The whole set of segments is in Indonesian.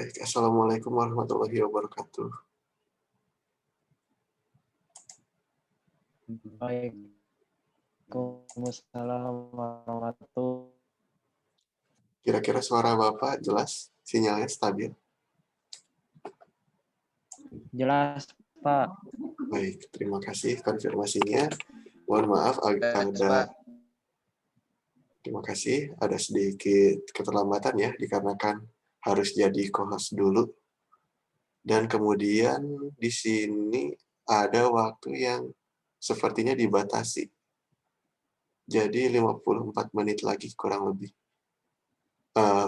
Baik, assalamualaikum warahmatullahi wabarakatuh. Waalaikumsalam warahmatullahi. Kira-kira suara Bapak jelas? Sinyalnya stabil? Jelas, Pak. Baik, terima kasih konfirmasinya. Mohon maaf terima kasih ada sedikit keterlambatan ya dikarenakan harus jadi co-host dulu. Dan kemudian di sini ada waktu yang sepertinya dibatasi. Jadi 54 menit lagi kurang lebih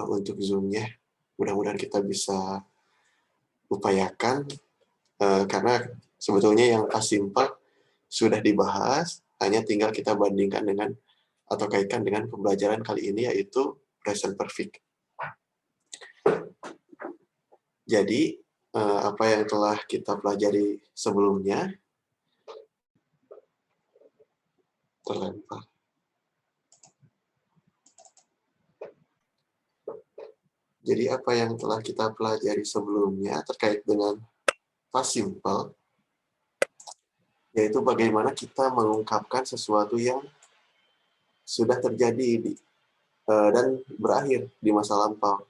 untuk Zoom-nya. Mudah-mudahan kita bisa upayakan karena sebetulnya yang simple sudah dibahas, hanya tinggal kita bandingkan dengan atau kaitkan dengan pembelajaran kali ini yaitu present perfect. Jadi apa yang telah kita pelajari sebelumnya terlempar. Jadi apa yang telah kita pelajari sebelumnya terkait dengan past simple, yaitu bagaimana kita mengungkapkan sesuatu yang sudah terjadi dan berakhir di masa lampau.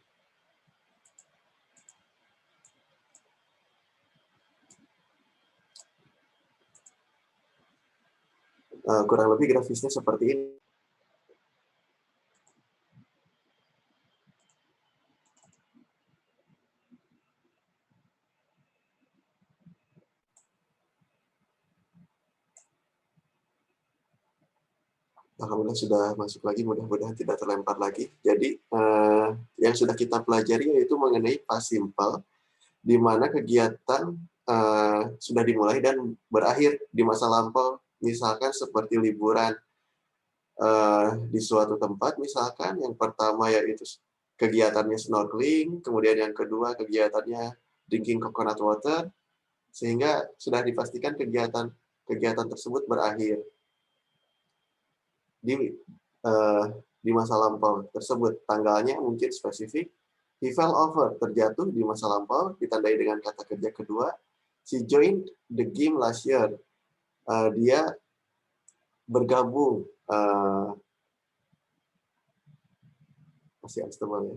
Kurang lebih grafisnya seperti ini. Alhamdulillah sudah masuk lagi, mudah-mudahan tidak terlempar lagi. Jadi yang sudah kita pelajari yaitu mengenai past simple, di mana kegiatan sudah dimulai dan berakhir di masa lampau, misalkan seperti liburan di suatu tempat, misalkan yang pertama yaitu kegiatannya snorkeling, kemudian yang kedua kegiatannya drinking coconut water, sehingga sudah dipastikan kegiatan tersebut berakhir di masa lampau tersebut. Tanggalnya mungkin spesifik. He fell over, terjatuh di masa lampau, ditandai dengan kata kerja kedua. She joined the game last year. Dia bergabung, masih unstable ya.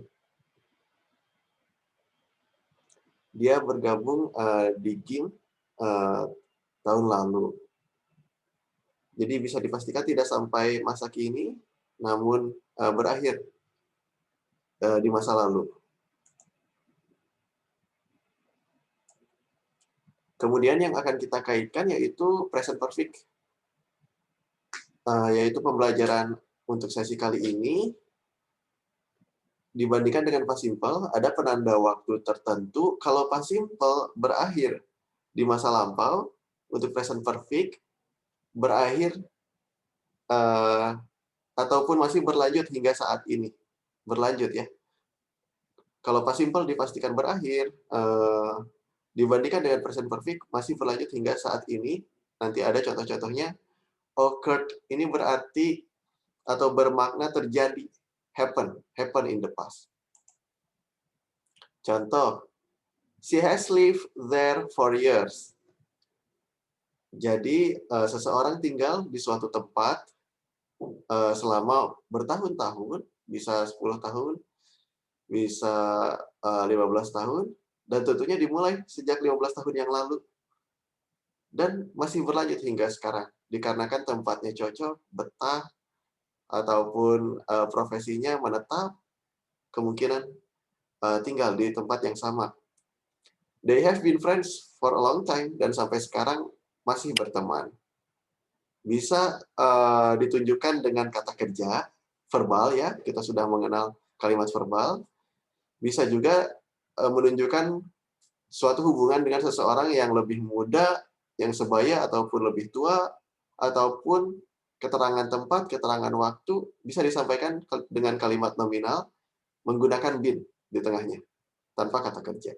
Dia bergabung di game tahun lalu. Jadi bisa dipastikan tidak sampai masa kini, namun berakhir di masa lalu. Kemudian yang akan kita kaitkan yaitu present perfect. Yaitu pembelajaran untuk sesi kali ini, dibandingkan dengan past simple, ada penanda waktu tertentu. Kalau past simple berakhir di masa lampau, untuk present perfect berakhir ataupun masih berlanjut hingga saat ini. Berlanjut ya. Kalau past simple dipastikan berakhir, dibandingkan dengan present perfect masih berlanjut hingga saat ini. Nanti ada contoh-contohnya. Occurred ini berarti atau bermakna terjadi. Happen in the past. Contoh, she has lived there for years. Jadi seseorang tinggal di suatu tempat selama bertahun-tahun, bisa 10 tahun, bisa 15 tahun, dan tentunya dimulai sejak 15 tahun yang lalu. Dan masih berlanjut hingga sekarang, dikarenakan tempatnya cocok, betah, ataupun profesinya menetap, kemungkinan tinggal di tempat yang sama. They have been friends for a long time, dan sampai sekarang masih berteman. Bisa ditunjukkan dengan kata kerja, verbal ya, kita sudah mengenal kalimat verbal. Bisa juga menunjukkan suatu hubungan dengan seseorang yang lebih muda, yang sebaya ataupun lebih tua, ataupun keterangan tempat, keterangan waktu, bisa disampaikan dengan kalimat nominal, menggunakan been di tengahnya, tanpa kata kerja.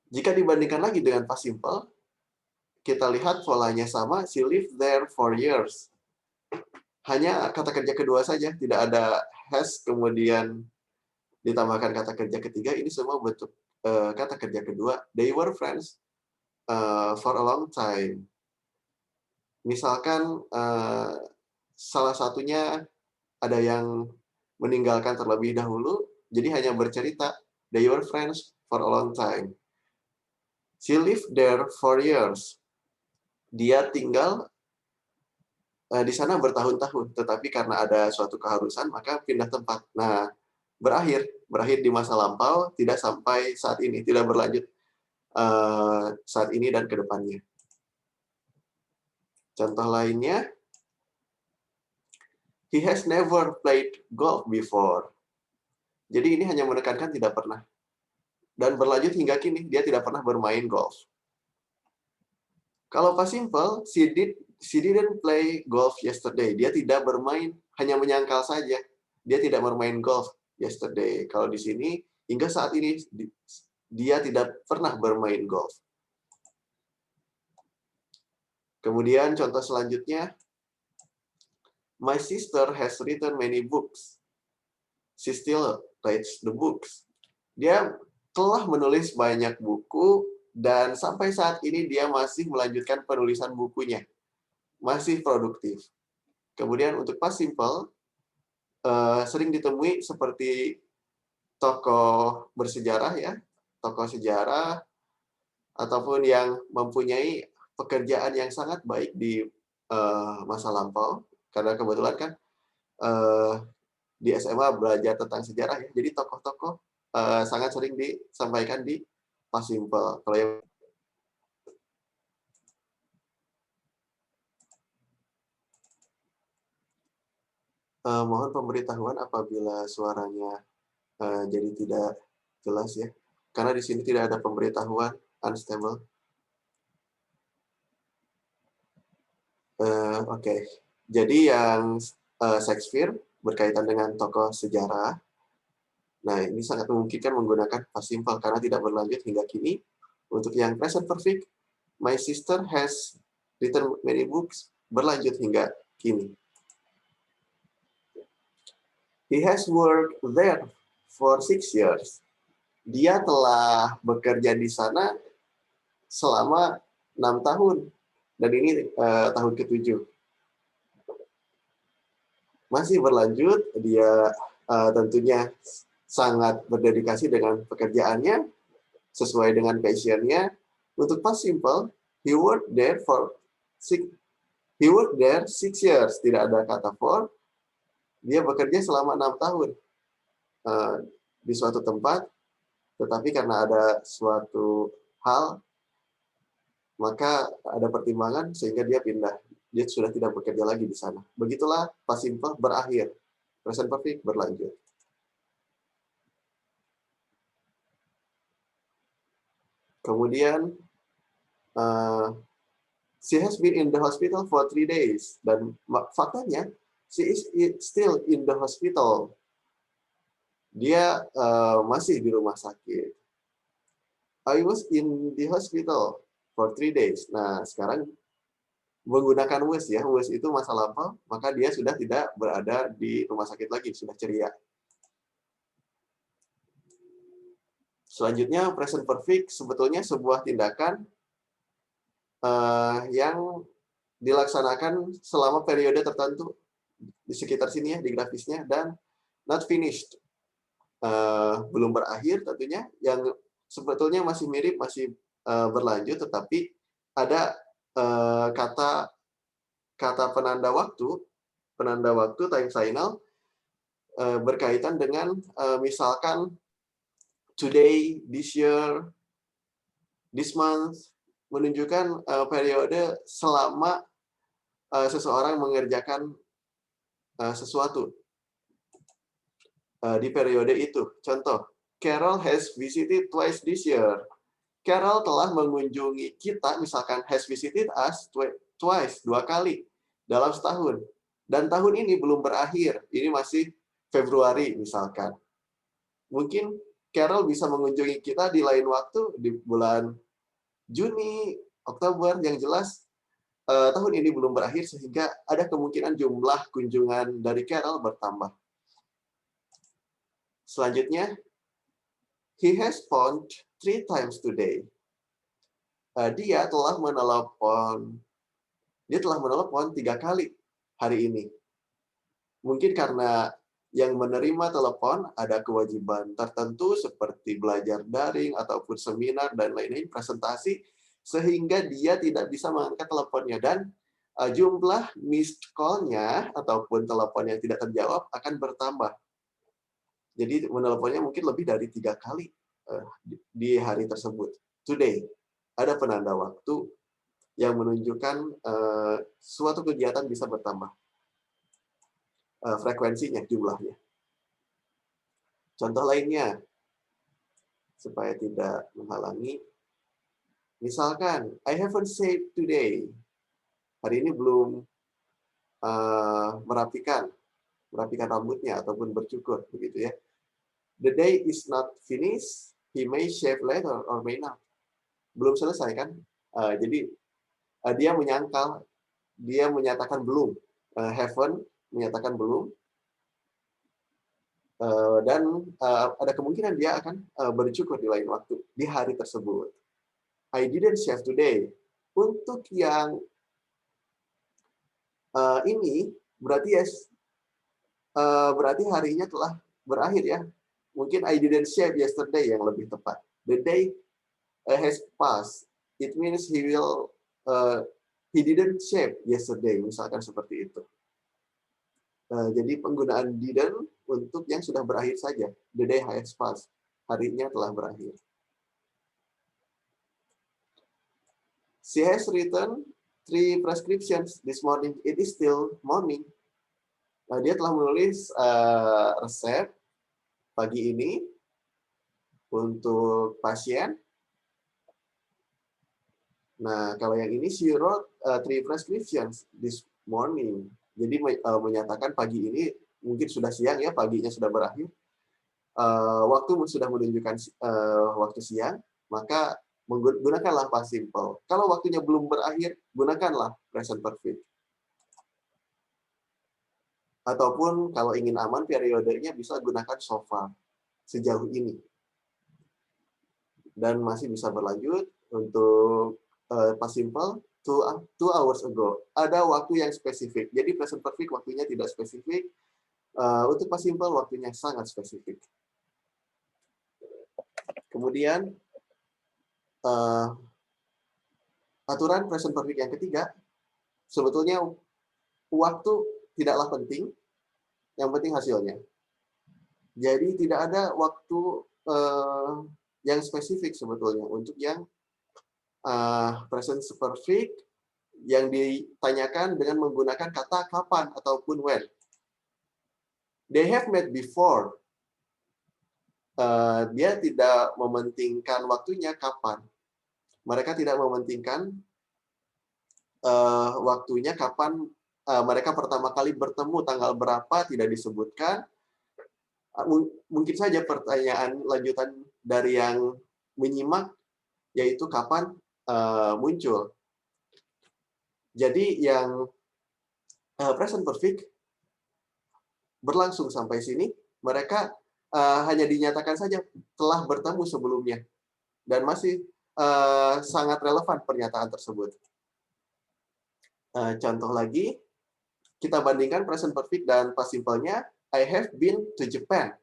Jika dibandingkan lagi dengan past simple, kita lihat polanya sama, she lived there for years. Hanya kata kerja kedua saja, tidak ada has, kemudian ditambahkan kata kerja ketiga, ini semua bentuk kata kerja kedua. They were friends for a long time. Misalkan salah satunya ada yang meninggalkan terlebih dahulu, jadi hanya bercerita, they were friends for a long time. She lived there for years. Dia tinggal di sana bertahun-tahun, tetapi karena ada suatu keharusan, maka pindah tempat. Nah, berakhir di masa lampau, tidak sampai saat ini, tidak berlanjut saat ini dan ke depannya. Contoh lainnya, he has never played golf before. Jadi ini hanya menekankan tidak pernah. Dan berlanjut hingga kini, dia tidak pernah bermain golf. Kalau past simple, she didn't play golf yesterday. Dia tidak bermain, hanya menyangkal saja. Dia tidak bermain golf yesterday. Kalau di sini, hingga saat ini, dia tidak pernah bermain golf. Kemudian contoh selanjutnya, my sister has written many books. She still writes the books. Dia telah menulis banyak buku, dan sampai saat ini dia masih melanjutkan penulisan bukunya. Masih produktif. Kemudian untuk past simple, sering ditemui seperti tokoh bersejarah, ya, tokoh sejarah, ataupun yang mempunyai pekerjaan yang sangat baik di masa lampau, karena kebetulan kan di SMA belajar tentang sejarah, ya, jadi tokoh-tokoh sangat sering disampaikan di past simple. Kalau yang mohon pemberitahuan apabila suaranya jadi tidak jelas, ya, karena di sini tidak ada pemberitahuan unstable. Oke. Jadi yang Shakespeare berkaitan dengan tokoh sejarah. Nah, ini sangat memungkinkan menggunakan past simple karena tidak berlanjut hingga kini. Untuk yang present perfect, my sister has written many books, berlanjut hingga kini. He has worked there for 6 years. Dia telah bekerja di sana selama 6 tahun. Dan ini tahun ke-7. Masih berlanjut, dia tentunya sangat berdedikasi dengan pekerjaannya, sesuai dengan passion-nya. Untuk past simple, he worked there 6 years. Tidak ada kata for. Dia bekerja selama 6 tahun di suatu tempat, tetapi karena ada suatu hal, maka ada pertimbangan sehingga dia pindah. Dia sudah tidak bekerja lagi di sana. Begitulah past simple berakhir. Present perfect berlanjut. Kemudian, she has been in the hospital for 3 days. Dan faktanya, she is still in the hospital. Dia masih di rumah sakit. I was in the hospital for 3 days. Nah, sekarang menggunakan was, ya. Was itu masa lampau, maka dia sudah tidak berada di rumah sakit lagi, sudah ceria. Selanjutnya, present perfect sebetulnya sebuah tindakan yang dilaksanakan selama periode tertentu di sekitar sini, ya, di grafisnya, dan not finished, belum berakhir tentunya, yang sebetulnya masih mirip, masih berlanjut, tetapi ada kata penanda waktu time signal berkaitan dengan misalkan today, this year, this month, menunjukkan periode selama seseorang mengerjakan sesuatu di periode itu. Contoh, Carol has visited twice this year. Carol telah mengunjungi kita, misalkan has visited us twice, 2 kali dalam setahun. Dan tahun ini belum berakhir, ini masih Februari misalkan. Mungkin Carol bisa mengunjungi kita di lain waktu, di bulan Juni, Oktober, yang jelas tahun ini belum berakhir, sehingga ada kemungkinan jumlah kunjungan dari Carol bertambah. Selanjutnya, he has phoned 3 times today. Dia telah menelepon 3 kali hari ini. Mungkin karena yang menerima telepon ada kewajiban tertentu seperti belajar daring ataupun seminar dan lain-lain, presentasi, sehingga dia tidak bisa mengangkat teleponnya, dan jumlah missed call-nya ataupun telepon yang tidak terjawab akan bertambah. Jadi meneleponnya mungkin lebih dari 3 kali di hari tersebut. Today, ada penanda waktu yang menunjukkan suatu kegiatan bisa bertambah. Frekuensinya, jumlahnya. Contoh lainnya, supaya tidak menghalangi. Misalkan, I haven't shaved today. Hari ini belum merapikan rambutnya ataupun bercukur, begitu ya. The day is not finished. He may shave later or may not. Belum selesai kan? Jadi dia menyangkal, dia menyatakan belum. Haven't menyatakan belum. Dan ada kemungkinan dia akan bercukur di lain waktu, di hari tersebut. I didn't shave today. Untuk yang ini, berarti harinya telah berakhir ya. Mungkin I didn't shave yesterday yang lebih tepat. The day has passed. It means he didn't shave yesterday, misalkan seperti itu. Jadi penggunaan didn't untuk yang sudah berakhir saja. The day has passed. Harinya telah berakhir. She has written 3 prescriptions this morning. It is still morning. Dia telah menulis resep pagi ini untuk pasien. Nah, kalau yang ini she wrote 3 prescriptions this morning. Jadi menyatakan pagi ini mungkin sudah siang ya, paginya sudah berakhir. Waktu sudah menunjukkan waktu siang, maka gunakanlah past simple. Kalau waktunya belum berakhir, gunakanlah present perfect. Ataupun kalau ingin aman periodenya bisa gunakan so far, sejauh ini. Dan masih bisa berlanjut untuk past simple 2 hours ago. Ada waktu yang spesifik. Jadi present perfect waktunya tidak spesifik. Untuk past simple waktunya sangat spesifik. Kemudian aturan present perfect yang ketiga, sebetulnya waktu tidaklah penting, yang penting hasilnya. Jadi tidak ada waktu yang spesifik sebetulnya untuk yang present perfect yang ditanyakan dengan menggunakan kata kapan ataupun when. They have met before. Dia tidak mementingkan waktunya kapan. Mereka tidak mementingkan waktunya kapan mereka pertama kali bertemu, tanggal berapa tidak disebutkan. Mungkin saja pertanyaan lanjutan dari yang menyimak, yaitu kapan muncul. Jadi yang present perfect berlangsung sampai sini, mereka hanya dinyatakan saja telah bertemu sebelumnya, dan masih sangat relevan pernyataan tersebut. Contoh lagi, kita bandingkan present perfect dan past simple-nya. I have been to Japan.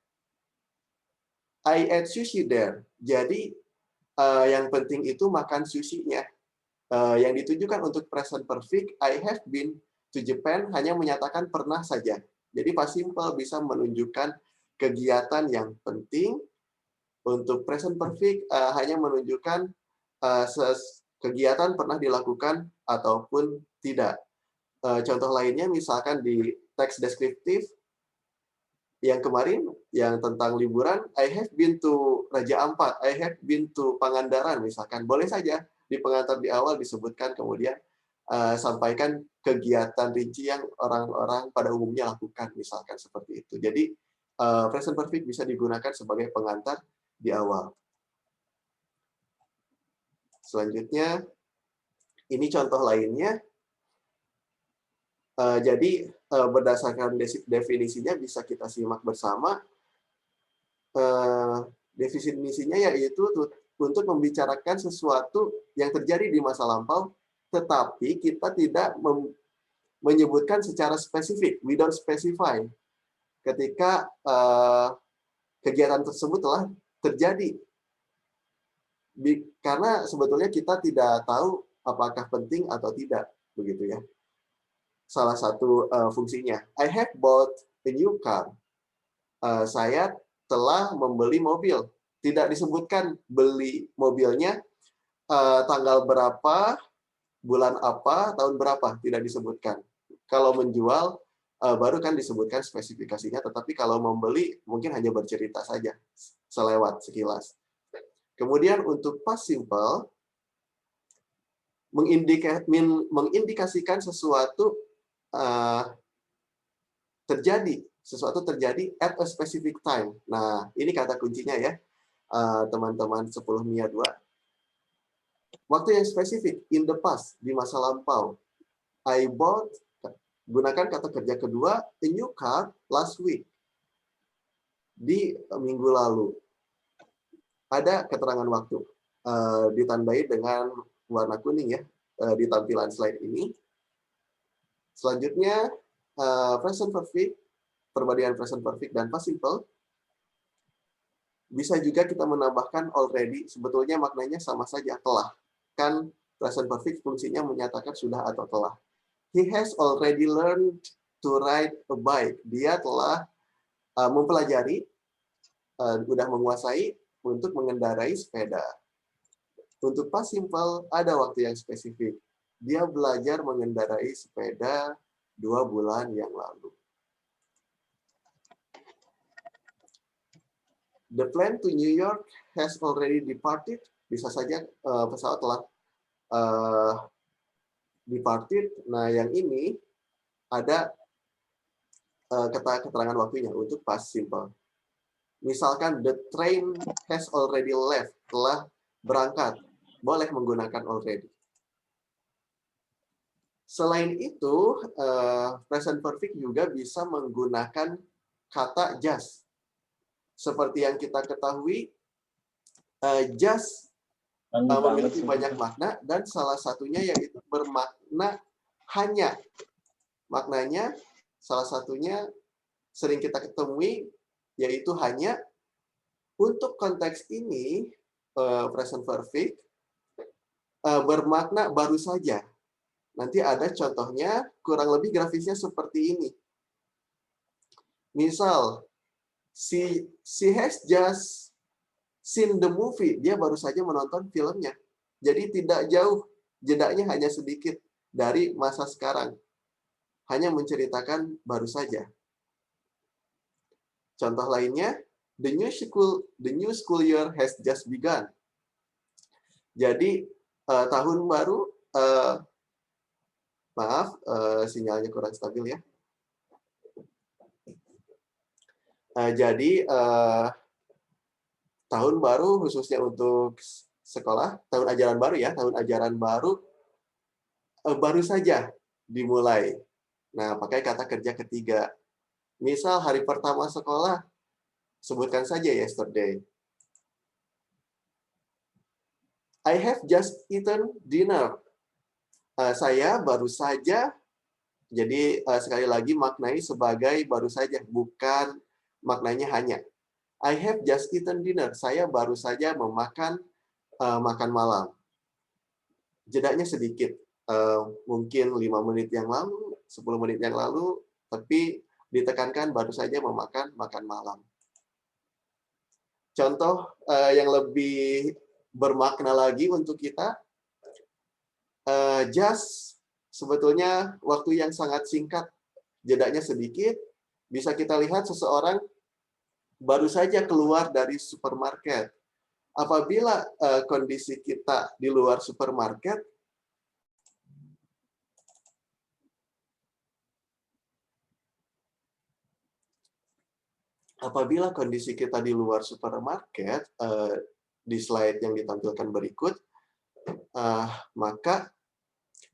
I ate sushi there. Jadi yang penting itu makan sushi-nya. Yang ditujukan untuk present perfect, I have been to Japan hanya menyatakan pernah saja. Jadi past simple bisa menunjukkan kegiatan yang penting. Untuk present perfect hanya menunjukkan kegiatan pernah dilakukan ataupun tidak. Contoh lainnya misalkan di teks deskriptif yang kemarin, yang tentang liburan, I have been to Raja Ampat, I have been to Pangandaran misalkan. Boleh saja di pengantar di awal disebutkan, kemudian sampaikan kegiatan rinci yang orang-orang pada umumnya lakukan, misalkan seperti itu. Jadi present perfect bisa digunakan sebagai pengantar di awal. Selanjutnya, ini contoh lainnya. Jadi berdasarkan definisinya bisa kita simak bersama. definisinya yaitu untuk membicarakan sesuatu yang terjadi di masa lampau, tetapi kita tidak menyebutkan secara spesifik. We don't specify ketika kegiatan tersebut telah terjadi. Karena sebetulnya kita tidak tahu apakah penting atau tidak, begitu ya. Salah satu fungsinya. I have bought a new car. Saya telah membeli mobil. Tidak disebutkan beli mobilnya tanggal berapa, bulan apa, tahun berapa, tidak disebutkan. Kalau menjual, baru kan disebutkan spesifikasinya, tetapi kalau membeli, mungkin hanya bercerita saja, selewat, sekilas. Kemudian untuk past simple, mengindikasikan sesuatu terjadi at a specific time. Nah, ini kata kuncinya ya, teman-teman 10 MIA 2. Waktu yang spesifik, in the past, di masa lampau. I bought, gunakan kata kerja kedua, a new car last week. Di minggu lalu. Ada keterangan waktu. Ditandai dengan warna kuning ya, di tampilan slide ini. Selanjutnya, present perfect, perbandingan present perfect dan past simple. Bisa juga kita menambahkan already, sebetulnya maknanya sama saja, telah. Kan present perfect fungsinya menyatakan sudah atau telah. He has already learned to ride a bike. Dia telah mempelajari, sudah menguasai untuk mengendarai sepeda. Untuk past simple, ada waktu yang spesifik. Dia belajar mengendarai sepeda 2 bulan yang lalu. The plane to New York has already departed. Bisa saja pesawat telah departed. Nah, yang ini ada keterangan waktunya untuk past simple. Misalkan the train has already left, telah berangkat. Boleh menggunakan already. Selain itu, present perfect juga bisa menggunakan kata just. Seperti yang kita ketahui, just memiliki banyak makna, dan salah satunya yaitu bermakna hanya. Maknanya, salah satunya sering kita ketemui, yaitu hanya. Untuk konteks ini, present perfect, bermakna baru saja. Nanti ada contohnya, kurang lebih grafisnya seperti ini. Misal, she has just seen the movie. Dia baru saja menonton filmnya. Jadi tidak jauh, jedanya hanya sedikit dari masa sekarang. Hanya menceritakan baru saja. Contoh lainnya, the new school year has just begun. Jadi tahun baru, maaf, sinyalnya kurang stabil ya. Jadi tahun baru khususnya untuk sekolah, tahun ajaran baru ya, tahun ajaran baru baru saja dimulai. Nah, pakai kata kerja ketiga. Misal hari pertama sekolah, sebutkan saja yesterday. I have just eaten dinner. Saya baru saja, jadi sekali lagi maknai sebagai baru saja, bukan maknanya hanya. I have just eaten dinner. Saya baru saja memakan makan malam. Jedanya sedikit. Mungkin 5 menit yang lalu, 10 menit yang lalu, tapi ditekankan baru saja memakan makan malam. Contoh yang lebih bermakna lagi untuk kita, just sebetulnya waktu yang sangat singkat, jedanya sedikit, bisa kita lihat seseorang baru saja keluar dari supermarket. Apabila kondisi kita di luar supermarket, di slide yang ditampilkan berikut, maka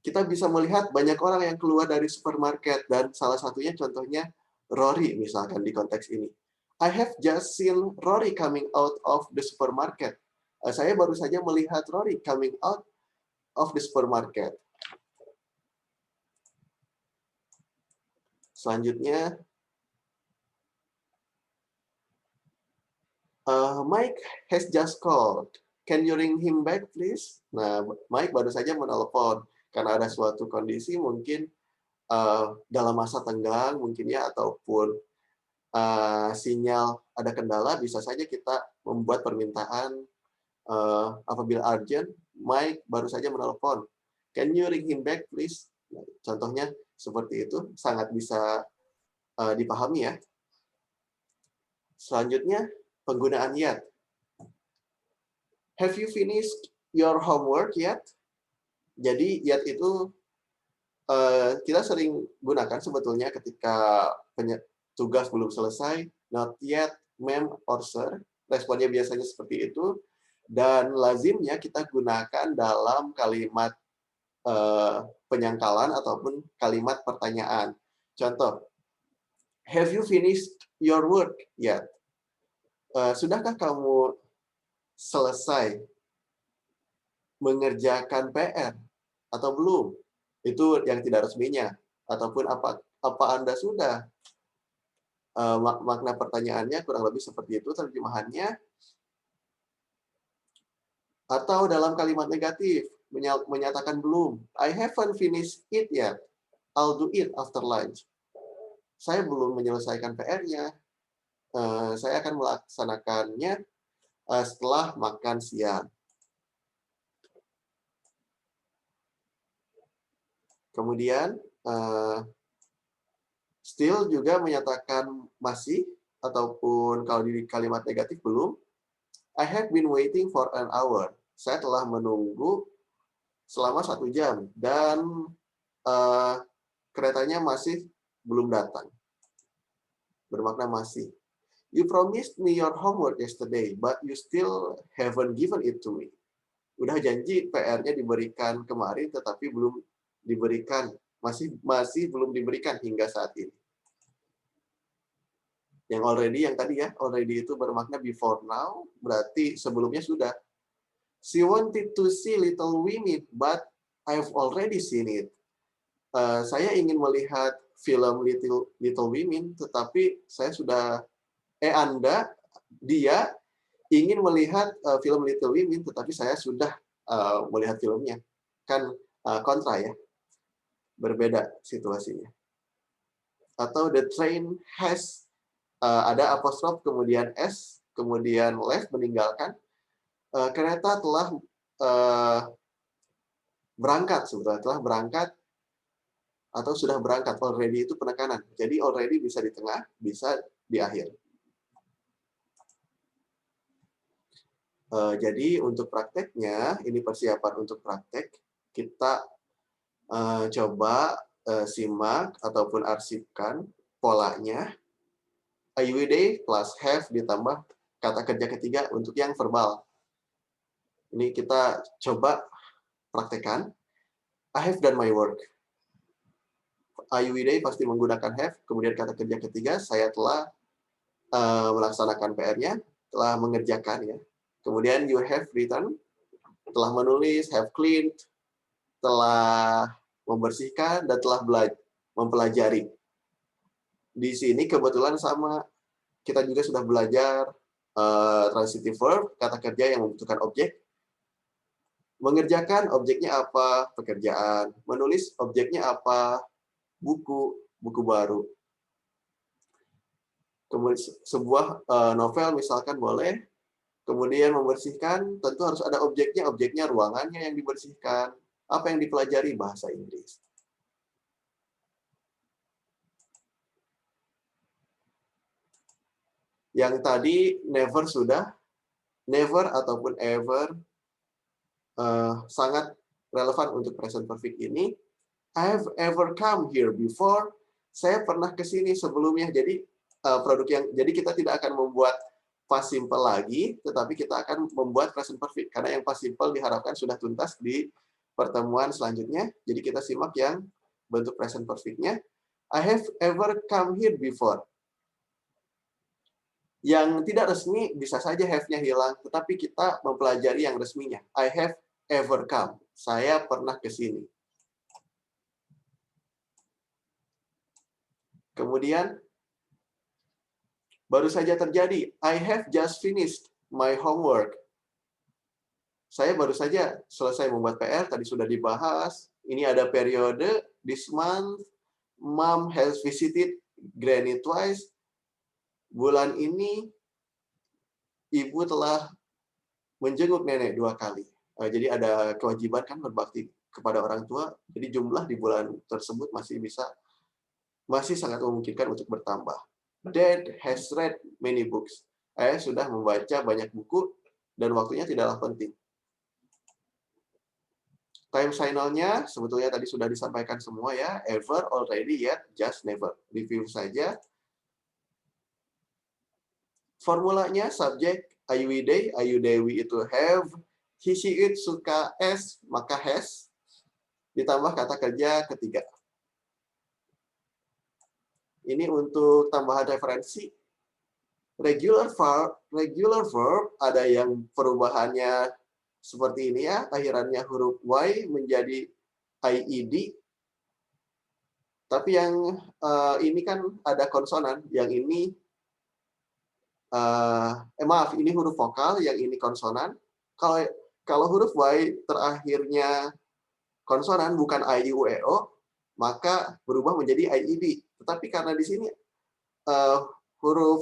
kita bisa melihat banyak orang yang keluar dari supermarket, dan salah satunya contohnya Rory misalkan di konteks ini. I have just seen Rory coming out of the supermarket. Saya baru saja melihat Rory coming out of the supermarket. Selanjutnya, Mike has just called. Can you ring him back, please? Nah, Mike baru saja menelpon karena ada suatu kondisi mungkin dalam masa tenggang mungkin ya, ataupun sinyal ada kendala, bisa saja kita membuat permintaan apabila urgent. Mike baru saja menelpon. Can you ring him back, please? Nah, contohnya seperti itu, sangat bisa dipahami ya. Selanjutnya, penggunaan yet. Have you finished your homework yet? Jadi yet itu kita sering gunakan sebetulnya ketika tugas belum selesai, not yet, ma'am, or sir. Responnya biasanya seperti itu. Dan lazimnya kita gunakan dalam kalimat penyangkalan ataupun kalimat pertanyaan. Contoh, have you finished your work yet? Sudahkah kamu selesai mengerjakan PR atau belum? Itu yang tidak resminya. Ataupun apa Anda sudah? Makna pertanyaannya kurang lebih seperti itu terjemahannya. Atau dalam kalimat negatif, menyatakan belum. I haven't finished it yet. I'll do it after lunch. Saya belum menyelesaikan PR-nya. Saya akan melaksanakannya setelah makan siang. Kemudian, still juga menyatakan masih, ataupun kalau di kalimat negatif belum. I have been waiting for an hour. Saya telah menunggu selama 1 jam, dan keretanya masih belum datang. Bermakna masih. You promised me your homework yesterday, but you still haven't given it to me. Udah janji PR-nya diberikan kemarin, tetapi belum diberikan. Masih belum diberikan hingga saat ini. Yang already, yang tadi ya, already itu bermakna before now, berarti sebelumnya sudah. She wanted to see Little Women, but I've already seen it. Saya ingin melihat film Little Women, tetapi saya sudah, dia ingin melihat film Little Women, tetapi saya sudah melihat filmnya. Kan kontra ya, berbeda situasinya. Atau the train has, ada apostrof, kemudian s, kemudian left, meninggalkan. Kereta telah berangkat, sebetulnya telah berangkat, atau sudah berangkat. Already itu penekanan. Jadi already bisa di tengah, bisa di akhir. Jadi untuk prakteknya, ini persiapan untuk praktek, kita coba simak ataupun arsipkan polanya. IWD plus have ditambah kata kerja ketiga untuk yang verbal. Ini kita coba praktekkan. I have done my work. IWD pasti menggunakan have, kemudian kata kerja ketiga, saya telah melaksanakan PR-nya, telah mengerjakan ya. Kemudian you have written, telah menulis, have cleaned, telah membersihkan, dan telah mempelajari. Di sini kebetulan sama, kita juga sudah belajar transitive verb, kata kerja yang membutuhkan objek. Mengerjakan, objeknya apa? Pekerjaan. Menulis, objeknya apa? Buku baru. Kemudian sebuah novel misalkan boleh. Kemudian membersihkan, tentu harus ada objeknya ruangannya yang dibersihkan. Apa yang dipelajari? Bahasa Inggris. Yang tadi never sudah, never ataupun ever sangat relevan untuk present perfect ini. I have ever come here before. Saya pernah ke sini sebelumnya. Jadi jadi kita tidak akan membuat past simple lagi, tetapi kita akan membuat present perfect karena yang past simple diharapkan sudah tuntas di pertemuan selanjutnya. Jadi kita simak yang bentuk present perfect-nya. I have ever come here before. Yang tidak resmi bisa saja have-nya hilang, tetapi kita mempelajari yang resminya. I have ever come. Saya pernah ke sini. Kemudian, baru saja terjadi. I have just finished my homework. Saya baru saja selesai membuat PR, tadi sudah dibahas. Ini ada periode, this month, mom has visited granny twice. Bulan ini, ibu telah menjenguk nenek 2 kali. Jadi ada kewajiban kan berbakti kepada orang tua. Jadi jumlah di bulan tersebut masih sangat memungkinkan untuk bertambah. Dad has read many books. Ayah sudah membaca banyak buku dan waktunya tidaklah penting. Time signal-nya sebetulnya tadi sudah disampaikan semua ya. Ever, already, yet, just, never. Review saja. Formulanya subjek Ayu Dewi itu have, he, she, it, suka s, maka has, ditambah kata kerja ketiga. Ini untuk tambahan referensi. Regular verb ada yang perubahannya seperti ini ya, akhirannya huruf Y menjadi IED. Tapi yang ini kan ada konsonan, yang ini maaf, ini huruf vokal, yang ini konsonan. Kalau huruf Y terakhirnya konsonan bukan I, I, U, E, O, maka berubah menjadi IED. Tetapi karena di sini huruf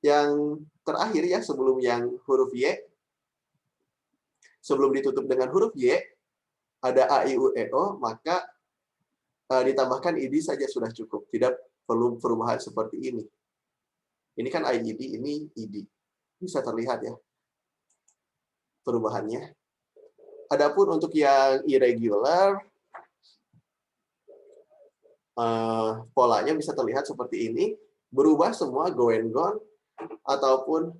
yang terakhir ya, sebelum yang huruf Y, sebelum ditutup dengan huruf Y, ada A, I, U, E, O, maka ditambahkan ID saja sudah cukup. Tidak perlu perubahan seperti ini. Ini kan IED, ini ID. Bisa terlihat ya perubahannya. Adapun untuk yang irregular, polanya bisa terlihat seperti ini. Berubah semua, go and gone, ataupun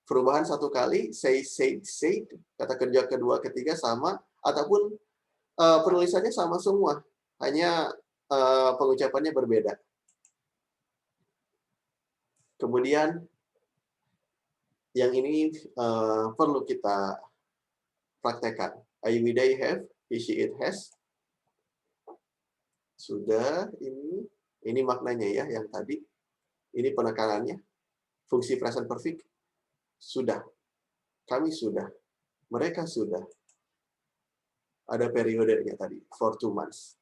perubahan satu kali, say, said, said, kata kerja kedua, ketiga sama, ataupun penulisannya sama semua, hanya pengucapannya berbeda. Kemudian, yang ini perlu kita praktekkan. I, we, they have, he, she, it has. Sudah, ini maknanya ya, yang tadi. Ini penekanannya. Fungsi present perfect. Sudah. Kami sudah. Mereka sudah. Ada periodenya tadi. For 2 months.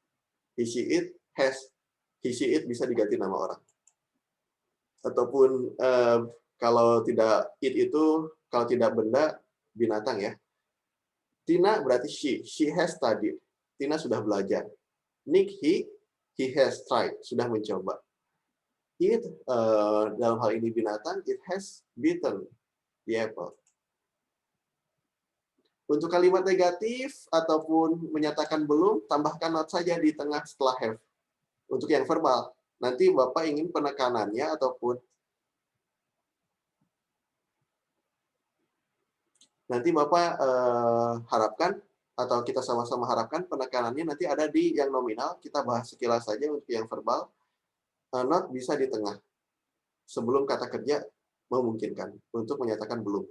He, she, it has. He, she, it bisa diganti nama orang. Ataupun kalau tidak it itu, kalau tidak benda, binatang ya. Tina berarti she. She has studied. Tina sudah belajar. Nick, he has tried. Sudah mencoba. It, dalam hal ini binatang, it has bitten the apple. Untuk kalimat negatif ataupun menyatakan belum, tambahkan not saja di tengah setelah have. Untuk yang verbal, nanti Bapak ingin penekanannya ataupun nanti Bapak harapkan atau kita sama-sama harapkan penekanannya nanti ada di yang nominal. Kita bahas sekilas saja untuk yang verbal. Not bisa di tengah. Sebelum kata kerja memungkinkan untuk menyatakan belum.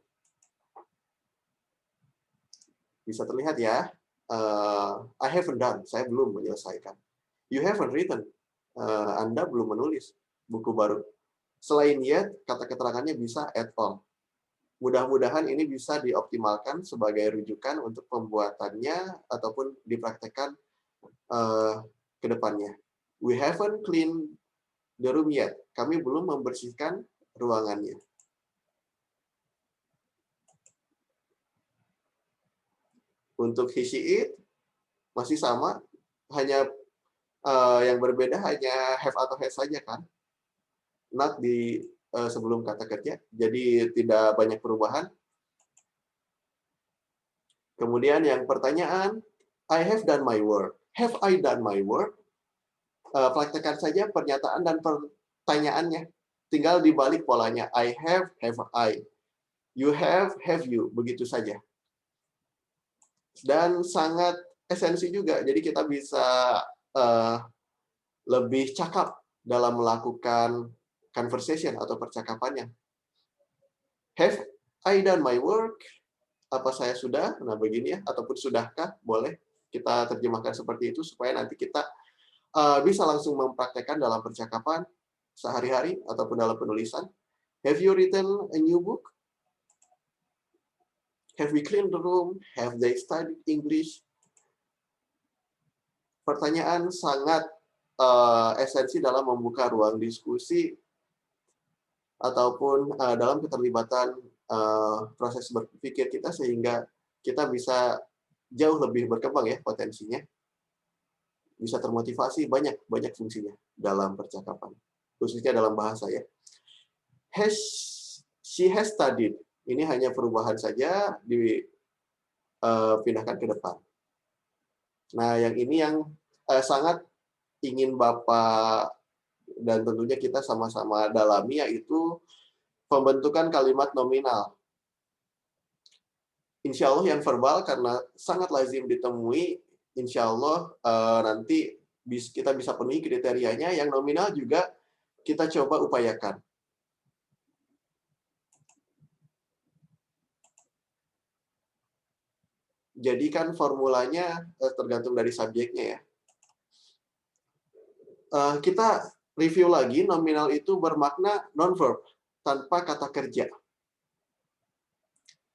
Bisa terlihat ya. I haven't done. Saya belum menyelesaikan. You haven't written. Anda belum menulis buku baru. Selain yet, kata keterangannya bisa at all. Mudah-mudahan ini bisa dioptimalkan sebagai rujukan untuk pembuatannya ataupun dipraktekkan ke depannya. We haven't cleaned the room yet. Kami belum membersihkan ruangannya. Untuk he, she, it masih sama, hanya yang berbeda hanya have atau has saja kan. Not di sebelum kata kerja, jadi tidak banyak perubahan. Kemudian yang pertanyaan, I have done my work. Have I done my work? Praktekkan saja pernyataan dan pertanyaannya. Tinggal dibalik polanya. I have I. You have you. Begitu saja. Dan sangat esensi juga. Jadi kita bisa lebih cakap dalam melakukan conversation atau percakapannya. Have I done my work? Apa saya sudah? Nah, begini ya, ataupun sudahkah? Boleh kita terjemahkan seperti itu supaya nanti kita bisa langsung mempraktekkan dalam percakapan sehari-hari ataupun dalam penulisan. Have you written a new book? Have we cleaned the room? Have they studied English? Pertanyaan sangat esensi dalam membuka ruang diskusi ataupun dalam keterlibatan proses berpikir kita sehingga kita bisa jauh lebih berkembang ya potensinya. Bisa termotivasi, banyak fungsinya dalam percakapan. Khususnya dalam bahasa ya. She has studied. Ini hanya perubahan saja dipindahkan ke depan. Nah, yang ini yang sangat ingin Bapak dan tentunya kita sama-sama dalami, yaitu pembentukan kalimat nominal. Insya Allah yang verbal karena sangat lazim ditemui, insya Allah nanti kita bisa penuhi kriterianya. Yang nominal juga kita coba upayakan. Jadi kan formulanya tergantung dari subjeknya ya. Kita review lagi, nominal itu bermakna non-verb, tanpa kata kerja.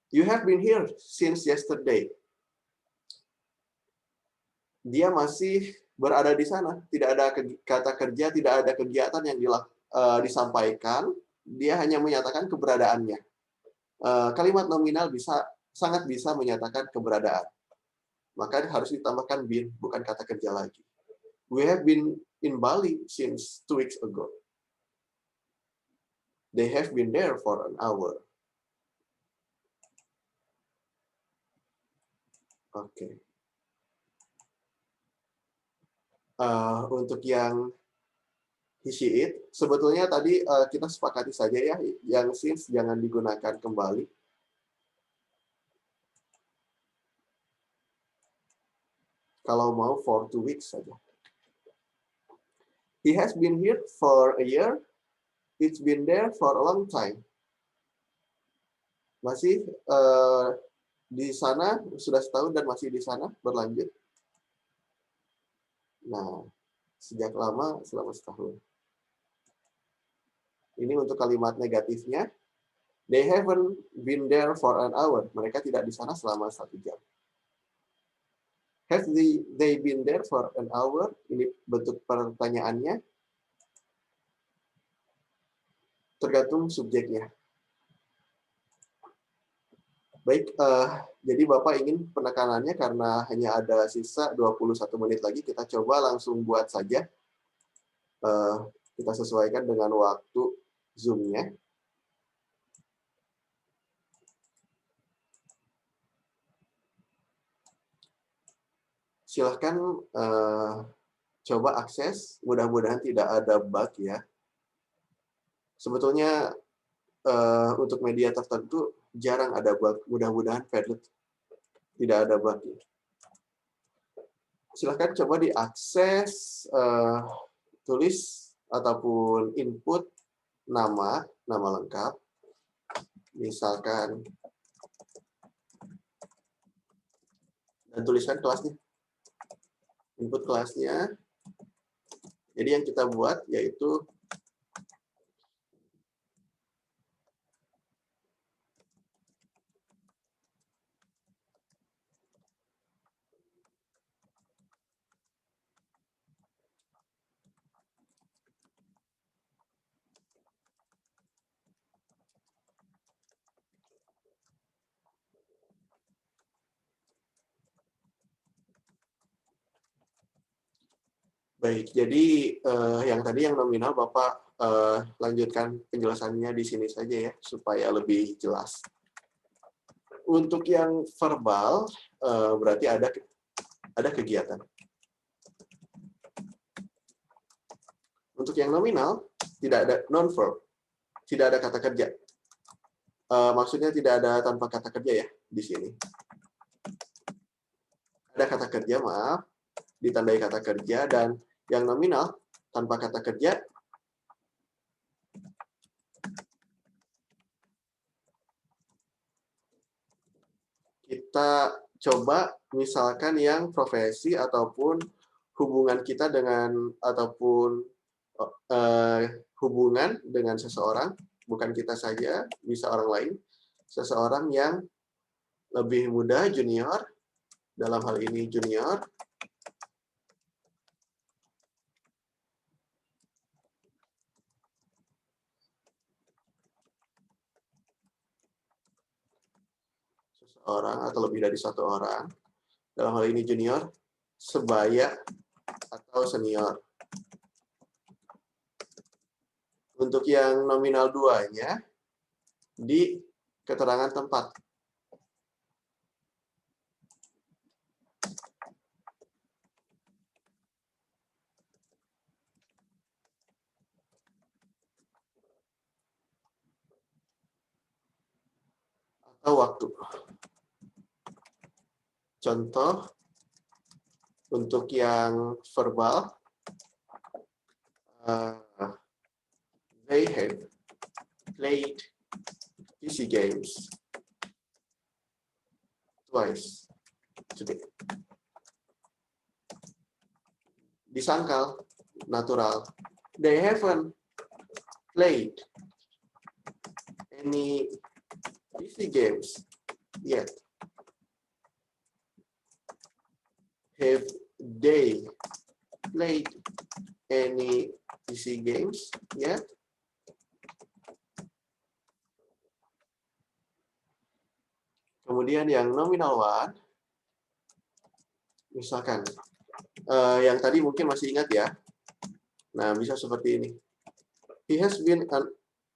You have been here since yesterday. Dia masih berada di sana, tidak ada kata kerja, tidak ada kegiatan yang disampaikan, dia hanya menyatakan keberadaannya. Kalimat nominal sangat bisa menyatakan keberadaan. Maka harus ditambahkan been, bukan kata kerja lagi. We have been in Bali since 2 weeks ago. They have been there for an hour. Oke. Untuk yang he, she, it, sebetulnya tadi kita sepakati saja ya, yang since jangan digunakan kembali. Kalau mau for 2 weeks saja. He has been here for a year. It's been there for a long time. Masih di sana sudah setahun dan masih di sana berlanjut. Nah, sejak lama selama setahun. Ini untuk kalimat negatifnya. They haven't been there for an hour. Mereka tidak di sana selama 1 jam. Have they been there for an hour? Ini bentuk pertanyaannya. Tergantung subjeknya. Baik, jadi Bapak ingin penekanannya karena hanya ada sisa 21 menit lagi, kita coba langsung buat saja. Kita sesuaikan dengan waktu Zoom-nya. Silahkan coba akses, mudah-mudahan tidak ada bug ya. Sebetulnya untuk media tertentu jarang ada bug, mudah-mudahan Padlet tidak ada bug. Silahkan coba diakses, tulis ataupun input nama lengkap, misalkan, dan tuliskan kelasnya. Input kelasnya. Jadi yang kita buat yaitu baik. Jadi yang tadi yang nominal Bapak lanjutkan penjelasannya di sini saja ya supaya lebih jelas. Untuk yang verbal berarti ada kegiatan. Untuk yang nominal tidak ada non-verb, tidak ada kata kerja. Maksudnya tidak ada tanpa kata kerja ya di sini. Ada kata kerja, maaf, ditandai kata kerja, dan yang nominal tanpa kata kerja kita coba misalkan yang profesi ataupun hubungan kita dengan ataupun hubungan dengan seseorang, bukan kita saja, bisa orang lain, seseorang yang lebih muda, junior, dalam hal ini junior, seseorang atau lebih dari satu orang, dalam hal ini junior, sebaya atau senior. Untuk yang nominal duanya, di keterangan tempat. Atau waktu. Contoh, untuk yang verbal, they have played PC games twice today. Disangkal, natural, they haven't played any PC games yet. Have they played any PC games yet? Kemudian yang nominal one, misalkan yang tadi mungkin masih ingat ya. Nah, bisa seperti ini. He has been an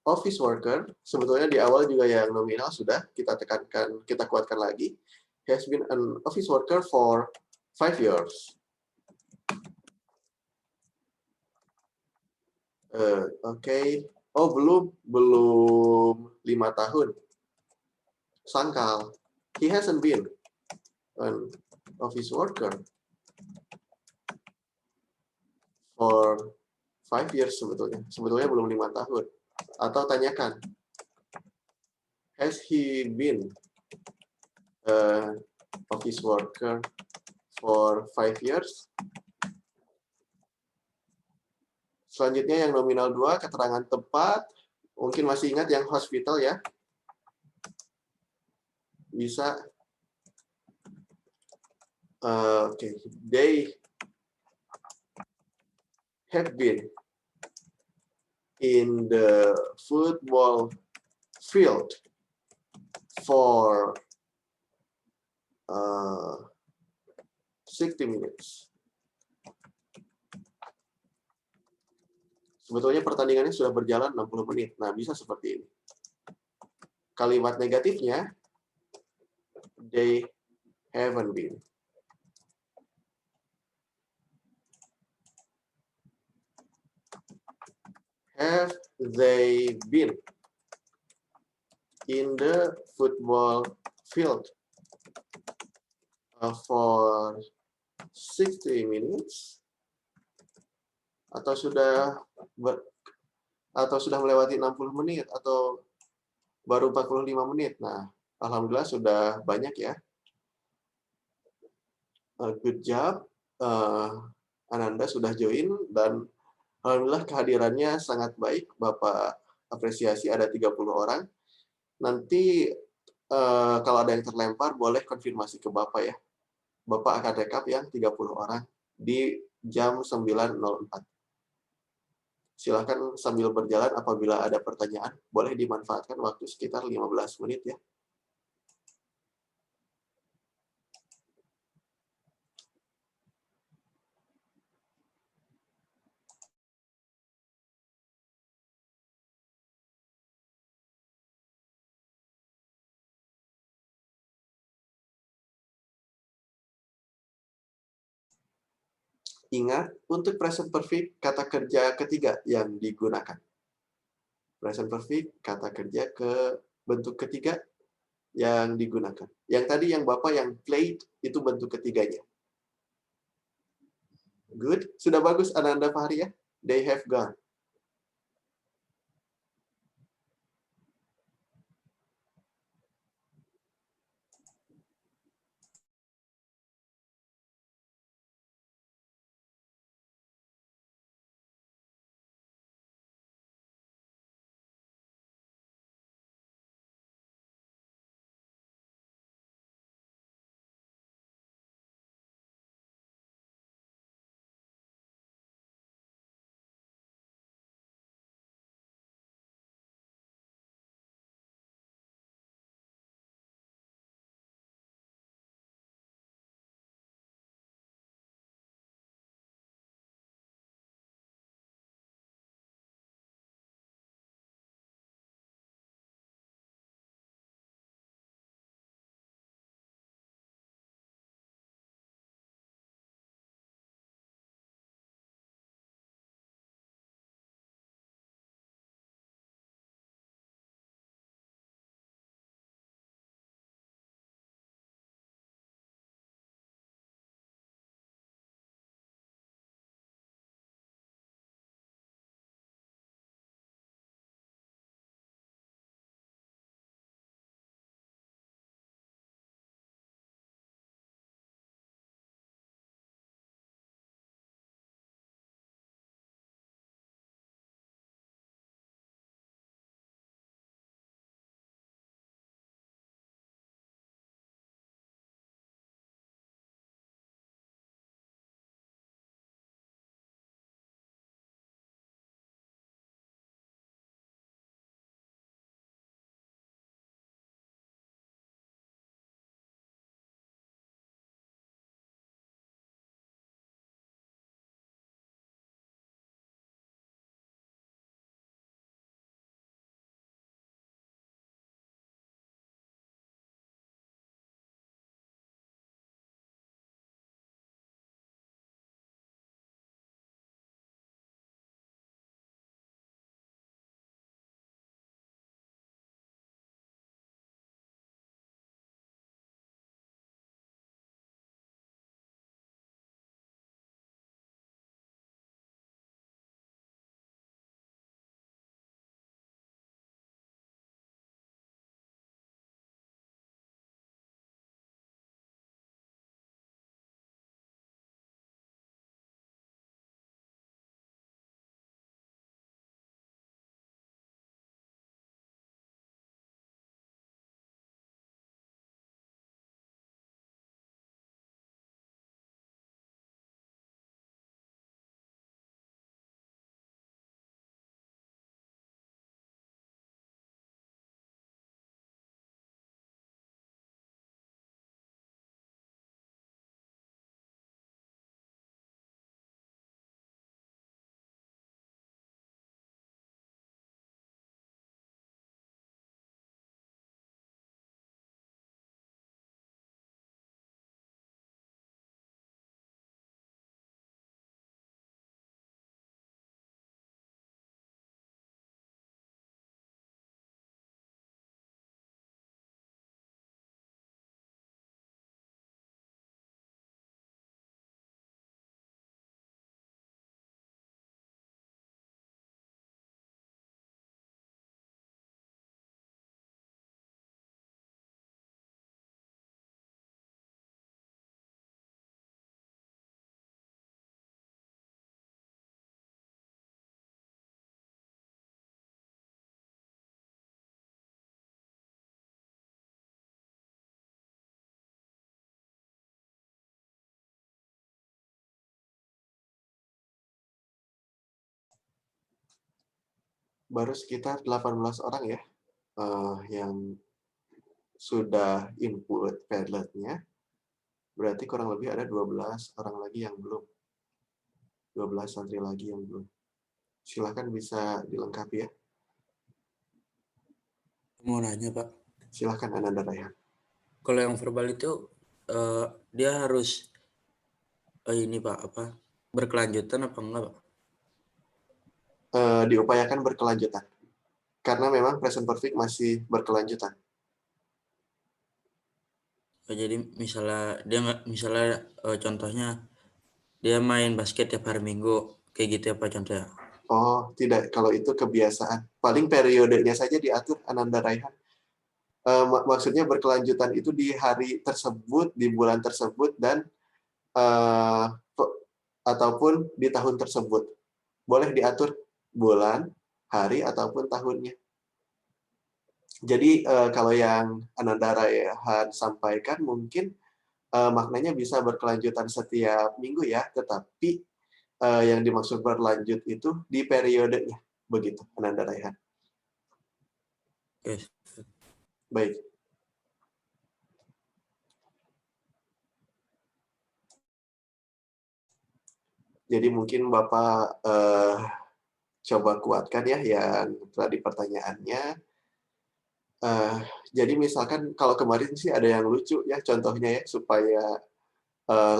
office worker. Sebetulnya di awal juga yang nominal sudah kita tekankan, kita kuatkan lagi. He has been an office worker for 5 years. Oke. Oh, belum 5 tahun. Sangkal. He hasn't been an office worker for 5 years sebetulnya. Sebetulnya belum 5 tahun. Atau tanyakan, has he been an office worker for 5 years? Selanjutnya yang nominal 2, keterangan tempat. Mungkin masih ingat yang hospital ya. Bisa. Oke. They have been in the football field for 60 minutes. Sebetulnya pertandingannya sudah berjalan 60 menit. Nah, bisa seperti ini. Kalimat negatifnya, they haven't been. Have they been in the football field for 60 minutes? Atau sudah melewati 60 menit atau baru 45 menit. Nah, alhamdulillah sudah banyak ya. Good job. Ananda sudah join dan alhamdulillah kehadirannya sangat baik. Bapak apresiasi ada 30 orang. Nanti kalau ada yang terlempar boleh konfirmasi ke Bapak ya. Bapak akan rekap yang 30 orang di jam 9.04. Silakan sambil berjalan apabila ada pertanyaan, boleh dimanfaatkan waktu sekitar 15 menit ya. Ingat, untuk present perfect, kata kerja ketiga yang digunakan. Present perfect, kata kerja ke bentuk ketiga yang digunakan. Yang tadi yang Bapak yang played, itu bentuk ketiganya. Good. Sudah bagus Ananda Fahri ya? They have gone. Baru sekitar 18 orang ya, yang sudah input Padlet-nya, berarti kurang lebih ada 12 orang lagi yang belum. 12 santri lagi yang belum. Silakan bisa dilengkapi ya. Mau nanya, Pak. Silakan Ananda Raihan. Kalau yang verbal itu dia harus ini Pak apa berkelanjutan apa enggak, Pak? Diupayakan berkelanjutan. Karena memang present perfect masih berkelanjutan. Jadi misalnya contohnya dia main basket tiap hari Minggu kayak gitu ya Pak contohnya. Oh, tidak. Kalau itu kebiasaan. Paling periodenya saja diatur Ananda Raihan. Maksudnya berkelanjutan itu di hari tersebut, di bulan tersebut, dan ataupun di tahun tersebut. Boleh diatur bulan, hari, ataupun tahunnya. Jadi kalau yang Ananda Raihan sampaikan mungkin maknanya bisa berkelanjutan setiap minggu ya, tetapi yang dimaksud berlanjut itu di periodenya. Begitu, Ananda Raihan. Oke. Baik. Jadi mungkin Bapak coba kuatkan ya yang tadi pertanyaannya. Jadi misalkan kalau kemarin sih ada yang lucu ya contohnya ya supaya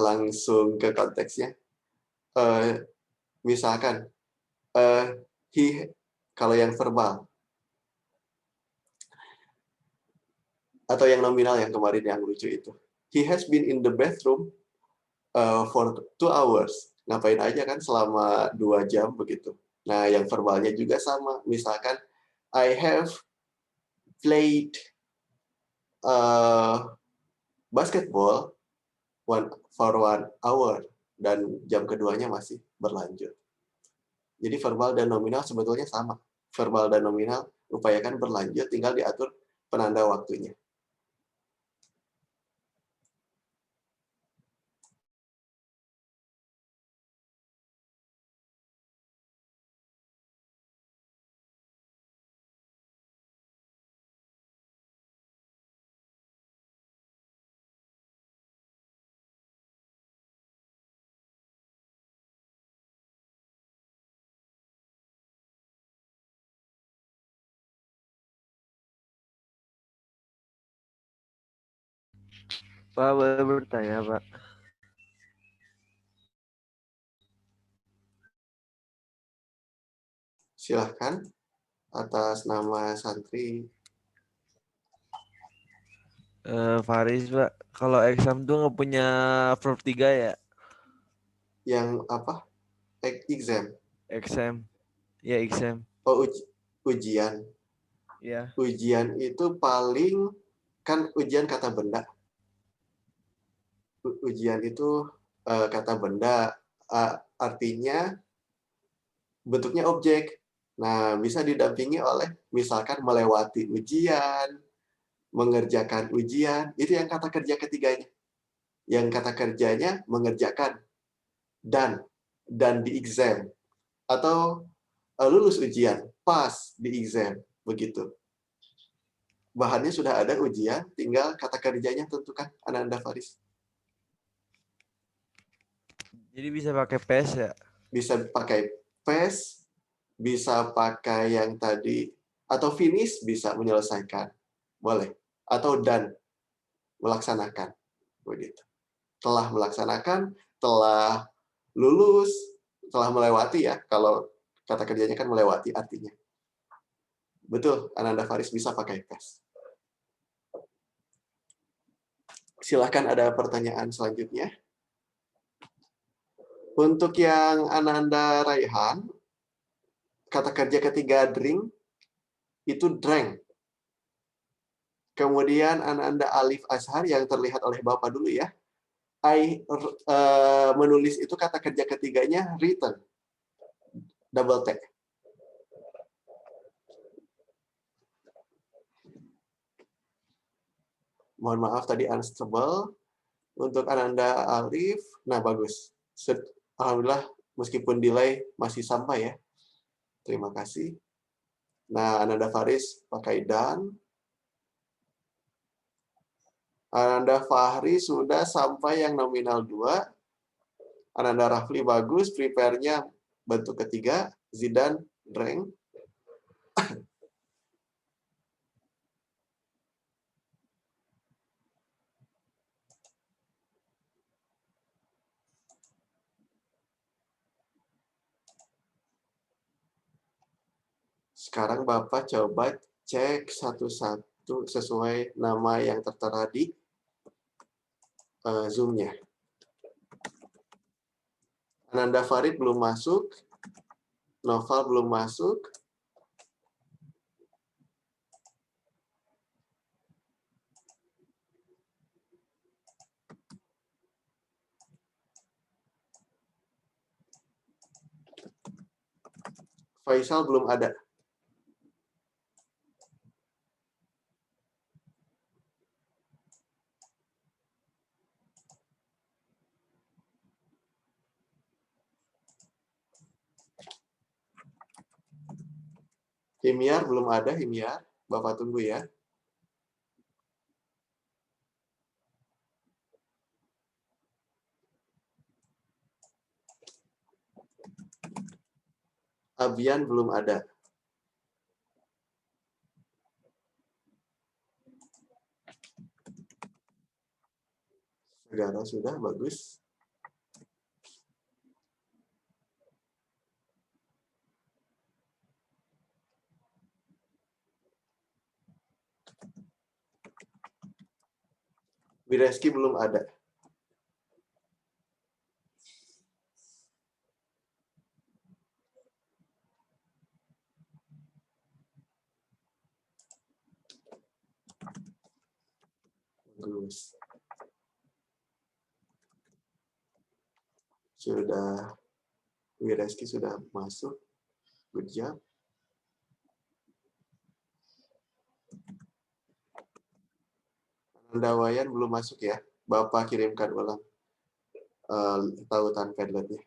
langsung ke konteksnya. Misalkan kalau yang verbal atau yang nominal yang kemarin yang lucu itu. He has been in the bathroom for 2 hours. Ngapain aja kan selama 2 jam begitu. Nah, yang verbalnya juga sama. Misalkan I have played basketball for 1 hour dan jam keduanya masih berlanjut. Jadi verbal dan nominal sebetulnya sama. Verbal dan nominal upayakan berlanjut, tinggal diatur penanda waktunya. Pak, boleh bertanya, Pak? Silahkan atas nama santri. Faris, Pak. Kalau exam tuh nggak punya verb 3 ya? Yang apa? Exam. Exam. Ya, exam. Oh, ujian. Ya. Ujian itu paling kan ujian kata benda. Ujian itu kata benda, artinya bentuknya objek. Nah, bisa didampingi oleh misalkan melewati ujian, mengerjakan ujian, itu yang kata kerja ketiganya. Yang kata kerjanya mengerjakan dan di exam atau lulus ujian, pas di exam, begitu. Bahannya sudah ada ujian, tinggal kata kerjanya tentukan, Ananda Faris. Jadi bisa pakai PS ya? Bisa pakai PES, bisa pakai yang tadi, atau finish bisa menyelesaikan. Boleh. Atau dan, melaksanakan. Begitu. Telah melaksanakan, telah lulus, telah melewati ya. Kalau kata kerjanya kan melewati artinya. Betul, Ananda Faris bisa pakai PES. Silahkan ada pertanyaan selanjutnya. Untuk yang Ananda Raihan, kata kerja ketiga drink, itu drank. Kemudian Ananda Alif Azhar yang terlihat oleh Bapak dulu ya. Menulis itu kata kerja ketiganya written. Double tag. Mohon maaf tadi unstable. Untuk Ananda Alif, nah bagus. Alhamdulillah meskipun delay masih sampai ya. Terima kasih. Nah, Ananda Faris pakai dan. Ananda Fahri sudah sampai yang nominal 2. Ananda Rafli bagus, prepare-nya bentuk ketiga. Zidan, Dreng. Sekarang Bapak coba cek satu-satu sesuai nama yang tertera di Zoom-nya. Ananda Farid belum masuk. Noval belum masuk. Faisal belum ada. Himyar belum ada, Himyar. Bapak tunggu ya. Abian belum ada. Segara sudah, bagus. Wireski belum ada. Bagus. Sudah, Wireski sudah masuk. Good job. Ananda Wayan belum masuk ya. Bapak kirimkan ulang tautan Padlet-nya.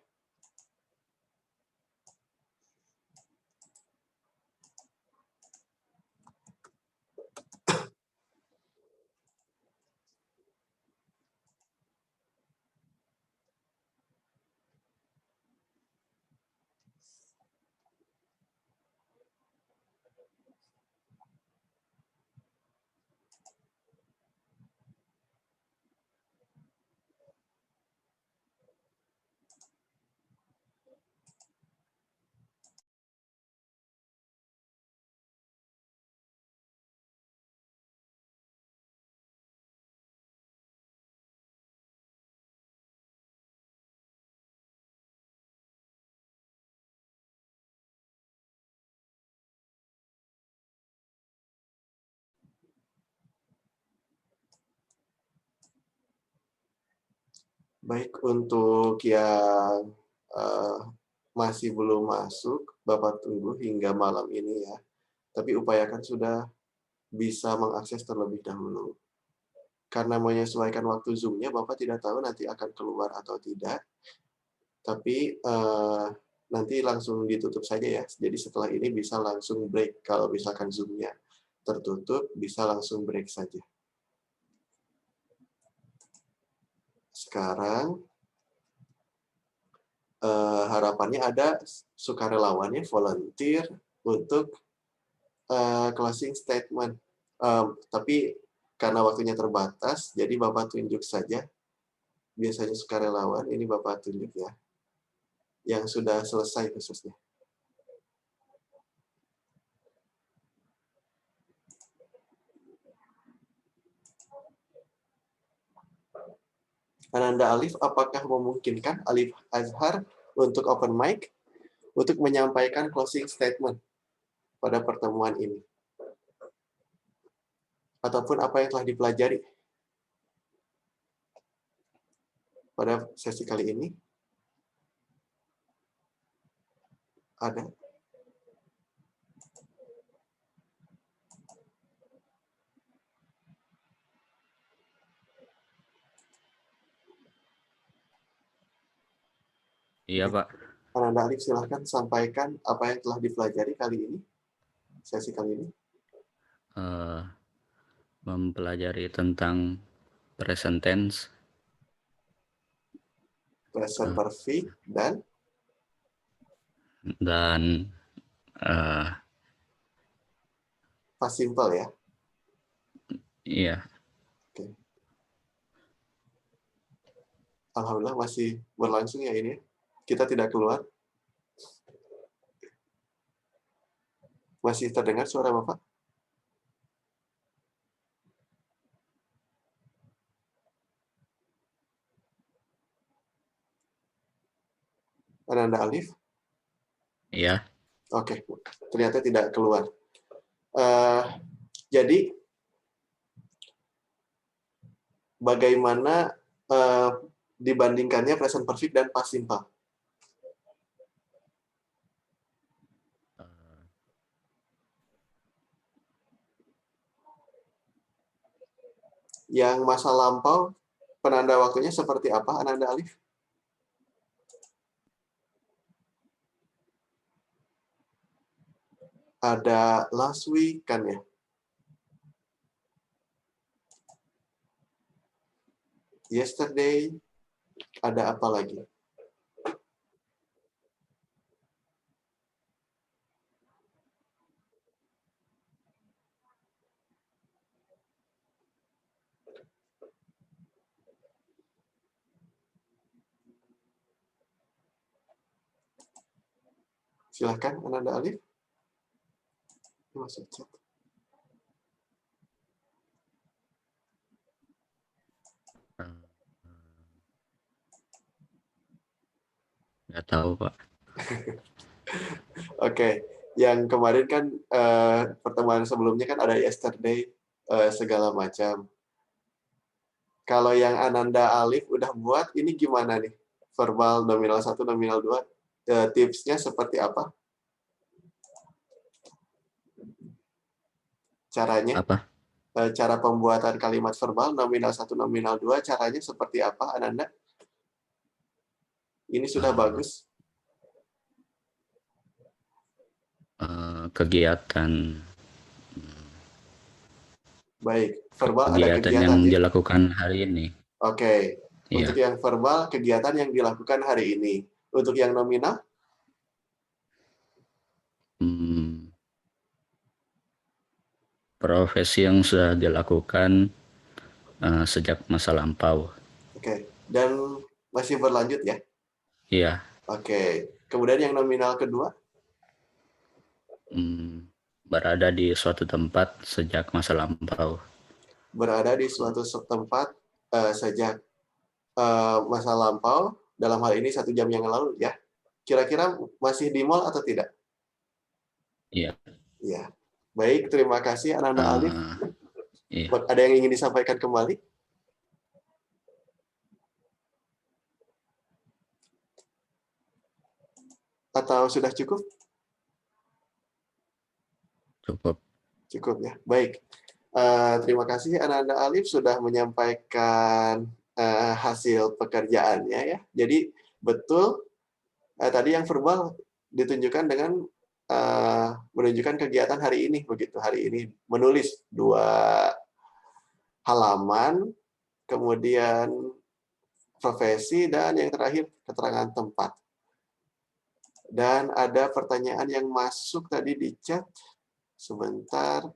Baik, untuk yang masih belum masuk, Bapak tunggu hingga malam ini ya. Tapi upayakan sudah bisa mengakses terlebih dahulu. Karena menyesuaikan waktu Zoom-nya, Bapak tidak tahu nanti akan keluar atau tidak. Tapi nanti langsung ditutup saja ya. Jadi setelah ini bisa langsung break. Kalau misalkan Zoom-nya tertutup, bisa langsung break saja. Sekarang harapannya ada sukarelawannya volunteer untuk closing statement. Tapi karena waktunya terbatas, jadi Bapak tunjuk saja. Biasanya sukarelawan, ini Bapak tunjuk ya. Yang sudah selesai khususnya. Ananda Alif, apakah memungkinkan Alif Azhar untuk open mic untuk menyampaikan closing statement pada pertemuan ini? Ataupun apa yang telah dipelajari pada sesi kali ini? Ada? Iya, Pak. Ananda Alif, silahkan sampaikan apa yang telah dipelajari kali ini. sesi kali ini? Mempelajari tentang present tense, Present perfect dan dan past simple ya. iya, Oke. Alhamdulillah masih berlangsung ya ini. Kita tidak keluar. Masih terdengar suara Bapak? Ananda Alif? iya. Oke, ternyata tidak keluar. Jadi, bagaimana dibandingkannya present perfect dan past simple? Yang masa lampau, penanda waktunya seperti apa, Ananda Alif? Ada last week kan ya? Yesterday, ada apa lagi? Silahkan, Ananda Alif. Masuk chat. Nggak tahu, Pak. Oke, yang kemarin kan pertemuan sebelumnya kan ada yesterday segala macam. Kalau yang Ananda Alif udah buat, ini gimana nih? Verbal nominal 1, nominal 2, tipsnya seperti apa? Caranya? Apa? Cara pembuatan kalimat verbal nominal 1, nominal 2, caranya seperti apa, Ananda? Ini sudah bagus. Kegiatan Baik, verbal ada kegiatan kegiatan yang ya? dilakukan hari ini. Oke, Iya. untuk yang verbal, kegiatan yang dilakukan hari ini. Untuk yang nominal? Profesi yang sudah dilakukan sejak masa lampau. Oke, dan masih berlanjut ya? Iya. Oke, kemudian yang nominal kedua? Berada di suatu tempat sejak masa lampau. Berada di suatu tempat sejak masa lampau, dalam hal ini 1 jam yang lalu ya. Kira-kira masih di mall atau tidak? Iya. Ya. Baik, terima kasih Ananda Alif. Iya. Ada yang ingin disampaikan kembali? Atau sudah cukup? Cukup. Cukup ya. Baik. Terima kasih Ananda Alif sudah menyampaikan hasil pekerjaannya ya. Jadi betul tadi yang verbal ditunjukkan dengan menunjukkan kegiatan hari ini begitu. Hari ini menulis 2 halaman, kemudian profesi, dan yang terakhir keterangan tempat. Dan ada pertanyaan yang masuk tadi di chat. Sebentar.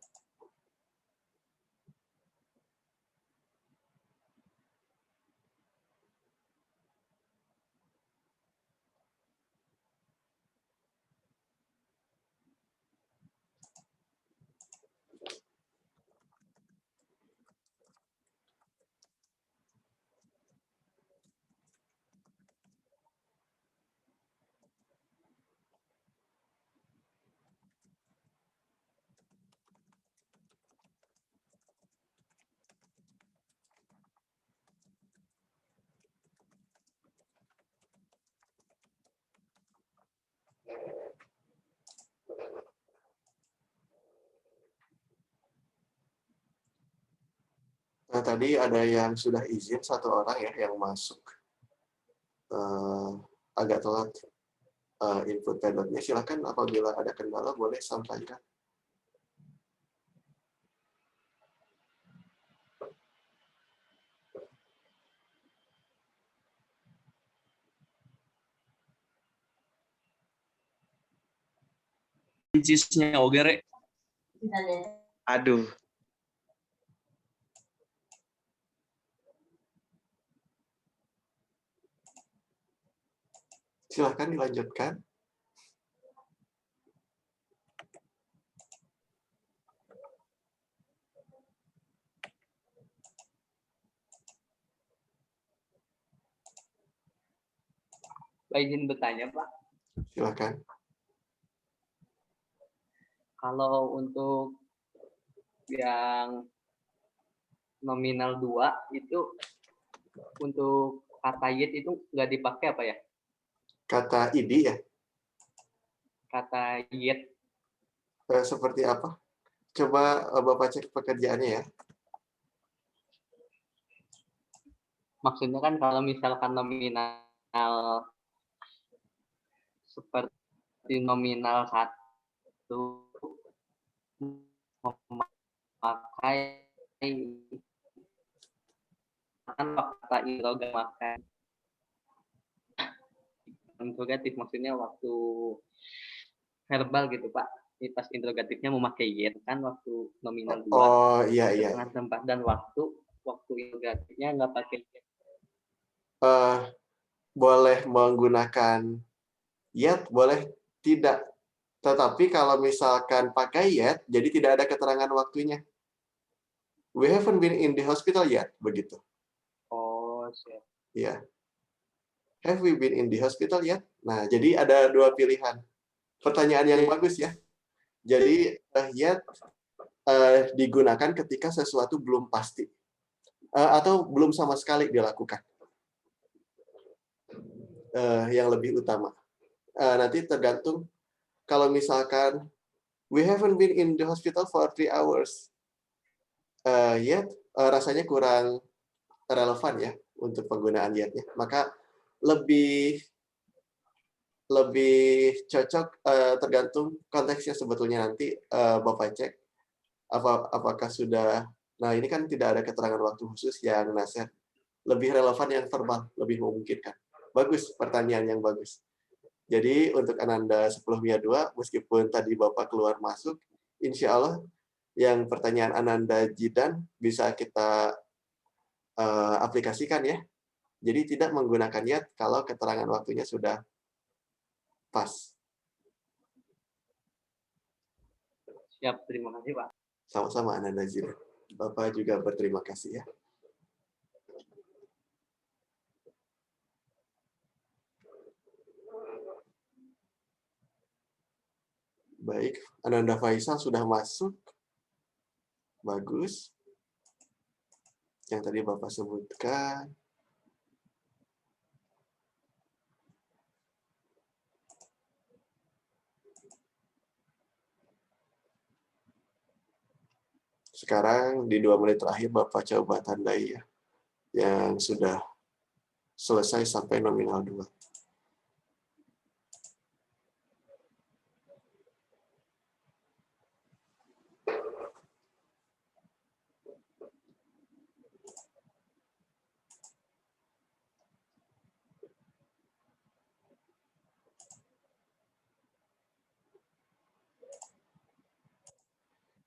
Nah, tadi ada yang sudah izin 1 orang ya yang masuk. Agak telat input pedotnya. Silakan apabila ada kendala boleh sampaikan. cheese-nya oge rek. Aduh. Silahkan dilanjutkan. Pak izin bertanya Pak, Silahkan. kalau untuk yang nominal 2 itu untuk kata yet itu nggak dipakai apa ya? Kata id ya, Kata yet. seperti apa? Coba Bapak cek pekerjaannya ya. Maksudnya kan kalau misalkan nominal seperti nominal 1 memakai kan kata interrogatif interrogatif maksudnya waktu verbal gitu Pak. Pas interrogatifnya memakai yet kan waktu nominal 2 Oh iya. setengah tempat dan waktu interrogatifnya nggak pakai yet. Boleh menggunakan yet, boleh tidak. Tetapi kalau misalkan pakai yet, jadi tidak ada keterangan waktunya. We haven't been in the hospital yet, begitu. Oh, siap. Ya. Have we been in the hospital yet? Nah, jadi ada dua pilihan. Pertanyaan yang bagus ya. Jadi yet digunakan ketika sesuatu belum pasti atau belum sama sekali dilakukan. Yang lebih utama. Nanti tergantung kalau misalkan we haven't been in the hospital for 3 hours yet, rasanya kurang relevan ya untuk penggunaan yet-nya. Maka lebih cocok tergantung konteksnya sebetulnya nanti Bapak cek apakah sudah. Nah, ini kan tidak ada keterangan waktu khusus yang Nasir. Lebih relevan yang verbal, lebih memungkinkan. Bagus, pertanyaan yang bagus. Jadi untuk Ananda 10 Mia 2, meskipun tadi Bapak keluar masuk, insya Allah yang pertanyaan Ananda Jidan bisa kita aplikasikan ya. Jadi tidak menggunakan yet kalau keterangan waktunya sudah pas. Siap, terima kasih Pak. Sama-sama Ananda Jidan. Bapak juga berterima kasih ya. Baik, Ananda Faisal sudah masuk. Bagus. Yang tadi Bapak sebutkan. Sekarang di 2 menit terakhir Bapak coba tandai ya. Yang sudah selesai sampai nominal 2.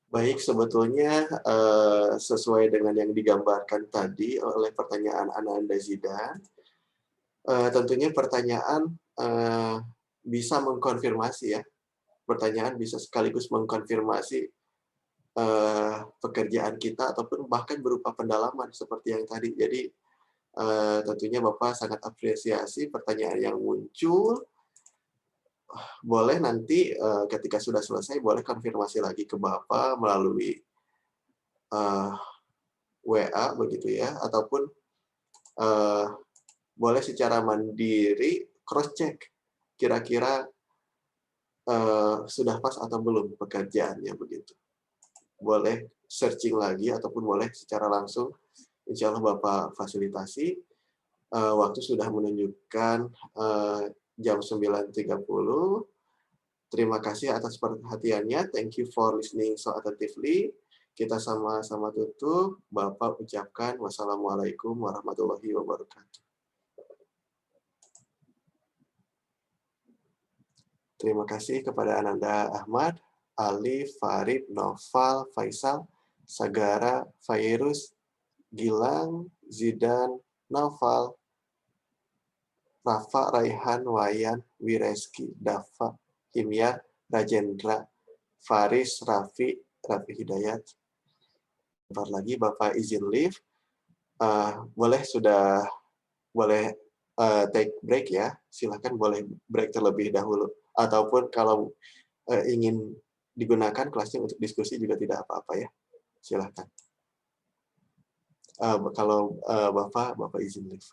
Baik, sebetulnya sesuai dengan yang digambarkan tadi oleh pertanyaan Ananda Zidan, tentunya pertanyaan bisa mengkonfirmasi ya. Pertanyaan bisa sekaligus mengkonfirmasi pekerjaan kita ataupun bahkan berupa pendalaman seperti yang tadi. Jadi tentunya Bapak sangat apresiasi pertanyaan yang muncul. Boleh nanti ketika sudah selesai boleh konfirmasi lagi ke Bapak melalui WA begitu ya, ataupun boleh secara mandiri cross check kira-kira sudah pas atau belum pekerjaannya begitu. Boleh searching lagi ataupun boleh secara langsung. Insya Allah Bapak fasilitasi. Waktu sudah menunjukkan jam 9.30. Terima kasih atas perhatiannya. Thank you for listening so attentively. Kita sama-sama tutup. Bapak ucapkan wassalamualaikum warahmatullahi wabarakatuh. Terima kasih kepada Ananda Ahmad, Ali, Farid, Noval, Faisal, Sagara, Fairuz, Gilang, Zidan, Noval, Rafa, Raihan, Wayan, Wireski, Dafa, Himyar, Rajendra, Faris, Raffi Hidayat. Bentar lagi Bapak izin leave. Boleh take break ya. Silakan boleh break terlebih dahulu. Ataupun kalau ingin digunakan kelasnya untuk diskusi juga tidak apa-apa ya. Silakan. Kalau Bapak izin leave.